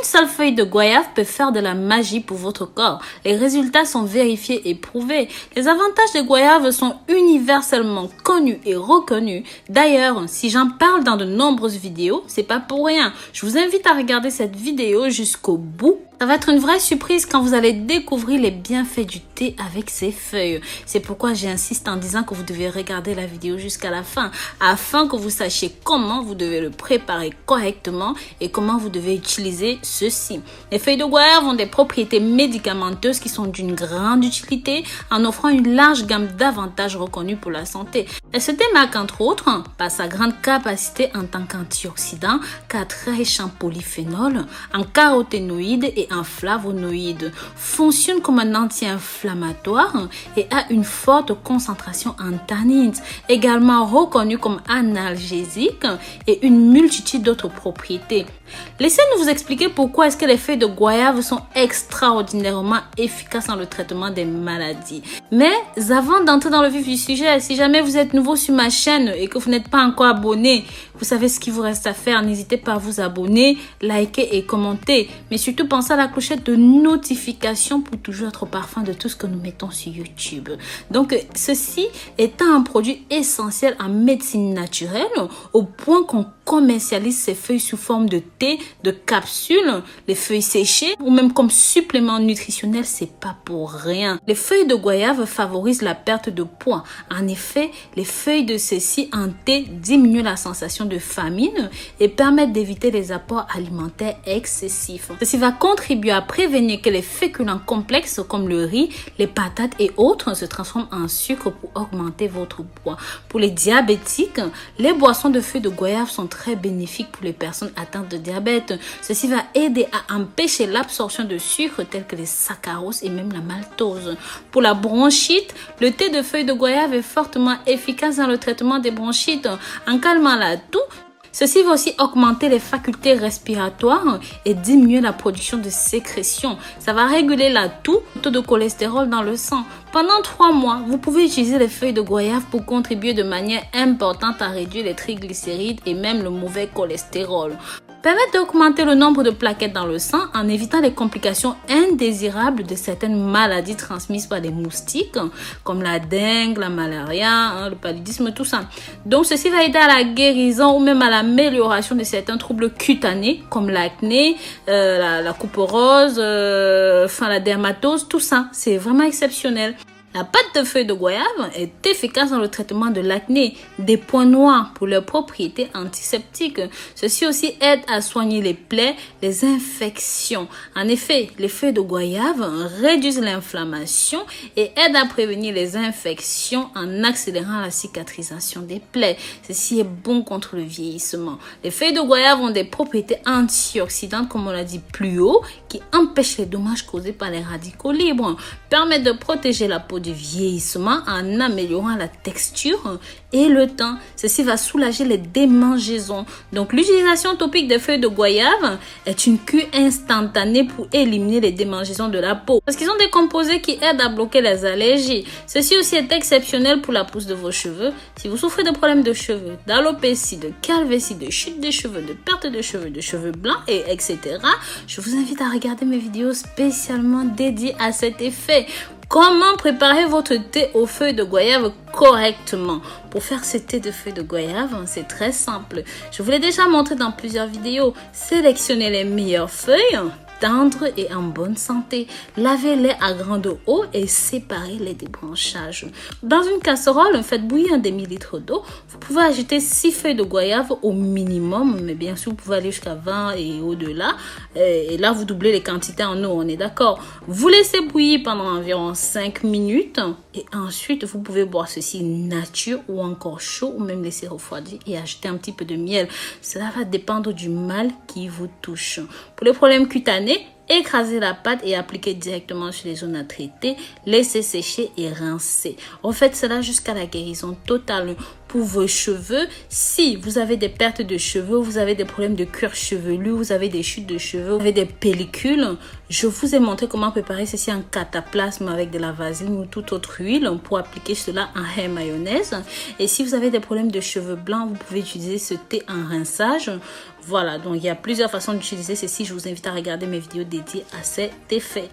Une seule feuille de goyave peut faire de la magie pour votre corps. Les résultats sont vérifiés et prouvés. Les avantages des goyaves sont universellement connus et reconnus. D'ailleurs, si j'en parle dans de nombreuses vidéos, c'est pas pour rien. Je vous invite à regarder cette vidéo jusqu'au bout. Ça va être une vraie surprise quand vous allez découvrir les bienfaits du thé avec ces feuilles. C'est pourquoi j'insiste en disant que vous devez regarder la vidéo jusqu'à la fin afin que vous sachiez comment vous devez le préparer correctement et comment vous devez utiliser ceci. Les feuilles de goyave ont des propriétés médicamenteuses qui sont d'une grande utilité en offrant une large gamme d'avantages reconnus pour la santé. Elle se démarque entre autres par sa grande capacité en tant qu'antioxydant, car très riche en polyphénol, en caroténoïdes et en flavonoïdes, fonctionne comme un anti-inflammatoire et a une forte concentration en tannines, également reconnu comme analgésique et une multitude d'autres propriétés. Laissez-nous vous expliquer pourquoi est-ce que les feuilles de goyave sont extraordinairement efficaces dans le traitement des maladies. Mais avant d'entrer dans le vif du sujet, si jamais vous êtes nouveau sur ma chaîne et que vous n'êtes pas encore abonné, vous savez ce qu'il vous reste à faire. N'hésitez pas à vous abonner, liker et commenter. Mais surtout, pensez à la clochette de notification pour toujours être au parfum de tout ce que nous mettons sur YouTube. Donc, ceci étant un produit essentiel en médecine naturelle, au point qu'on commercialise ces feuilles sous forme de thé, de capsules, les feuilles séchées ou même comme supplément nutritionnel, c'est pas pour rien. Les feuilles de goyave favorisent la perte de poids. En effet, les feuilles de ceci en thé diminuent la sensation de famine et permettent d'éviter les apports alimentaires excessifs. Ceci va contribuer à prévenir que les féculents complexes comme le riz, les patates et autres se transforment en sucre pour augmenter votre poids. Pour les diabétiques, les boissons de feuilles de goyave sont très bénéfiques pour les personnes atteintes de diabète. Ceci va aider à empêcher l'absorption de sucre tels que les saccharoses et même la maltose. Pour la bronchite, le thé de feuilles de goyave est fortement efficace dans le traitement des bronchites en calmant la toux. Ceci va aussi augmenter les facultés respiratoires et diminuer la production de sécrétions. Ça va réguler la toux, le taux de cholestérol dans le sang. Pendant 3 mois, vous pouvez utiliser les feuilles de goyave pour contribuer de manière importante à réduire les triglycérides et même le mauvais cholestérol. Permettent d'augmenter le nombre de plaquettes dans le sang en évitant les complications indésirables de certaines maladies transmises par des moustiques comme la dengue, la malaria, le paludisme, tout ça. Donc ceci va aider à la guérison ou même à l'amélioration de certains troubles cutanés comme l'acné, la couperose, la dermatose, tout ça. C'est vraiment exceptionnel. La pâte de feuilles de goyave est efficace dans le traitement de l'acné, des points noirs pour leurs propriétés antiseptiques. Ceci aussi aide à soigner les plaies, les infections. En effet, les feuilles de goyave réduisent l'inflammation et aident à prévenir les infections en accélérant la cicatrisation des plaies. Ceci est bon contre le vieillissement. Les feuilles de goyave ont des propriétés antioxydantes, comme on l'a dit plus haut, qui empêchent les dommages causés par les radicaux libres, permettent de protéger la peau du vieillissement en améliorant la texture et le teint. Ceci va soulager les démangeaisons. Donc l'utilisation topique des feuilles de goyave est une cure instantanée pour éliminer les démangeaisons de la peau. Parce qu'ils ont des composés qui aident à bloquer les allergies. Ceci aussi est exceptionnel pour la pousse de vos cheveux. Si vous souffrez de problèmes de cheveux, d'alopécie, de calvétie, de chute de cheveux, de perte de cheveux blancs et etc., je vous invite à regarder mes vidéos spécialement dédiées à cet effet. Comment préparer votre thé aux feuilles de goyave correctement? Pour faire ce thé de feuilles de goyave, c'est très simple. Je vous l'ai déjà montré dans plusieurs vidéos. Sélectionnez les meilleures feuilles, tendres et en bonne santé. Lavez-les à grande eau et séparez-les des branchages. Dans une casserole, faites bouillir un demi-litre d'eau. Vous pouvez ajouter 6 feuilles de goyave au minimum, mais bien sûr, vous pouvez aller jusqu'à 20 et au-delà. Et là, vous doublez les quantités en eau, on est d'accord. Vous laissez bouillir pendant environ 5 minutes et ensuite, vous pouvez boire ceci nature ou encore chaud ou même laisser refroidir et ajouter un petit peu de miel. Cela va dépendre du mal qui vous touche. Pour les problèmes cutanés, écrasez la pâte et appliquez directement sur les zones à traiter. Laissez sécher et rincer. Refaites cela jusqu'à la guérison totale. pour vos cheveux. Si vous avez des pertes de cheveux, vous avez des problèmes de cuir chevelu, vous avez des chutes de cheveux, vous avez des pellicules, je vous ai montré comment préparer ceci en cataplasme avec de la vaseline ou toute autre huile pour appliquer cela en hair mayonnaise. Et si vous avez des problèmes de cheveux blancs, vous pouvez utiliser ce thé en rinçage. Voilà, donc il y a plusieurs façons d'utiliser ceci. Je vous invite à regarder mes vidéos dédiées à cet effet.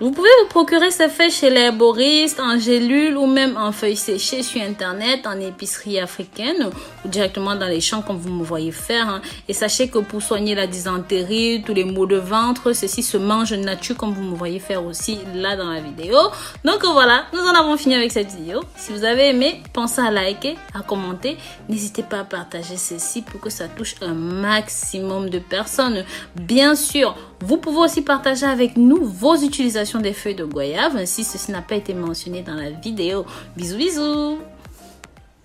Vous pouvez vous procurer ces faits chez l'herboriste, en gélule ou même en feuilles séchées sur internet, en épicerie africaine ou directement dans les champs comme vous me voyez faire. Et sachez que pour soigner la dysenterie, tous les maux de ventre, ceci se mange nature comme vous me voyez faire aussi là dans la vidéo. Donc voilà, nous en avons fini avec cette vidéo. Si vous avez aimé, pensez à liker, à commenter. N'hésitez pas à partager ceci pour que ça touche un maximum de personnes. Bien sûr, vous pouvez aussi partager avec nous vos utilisations des feuilles de goyave si ceci n'a pas été mentionné dans la vidéo. Bisous bisous.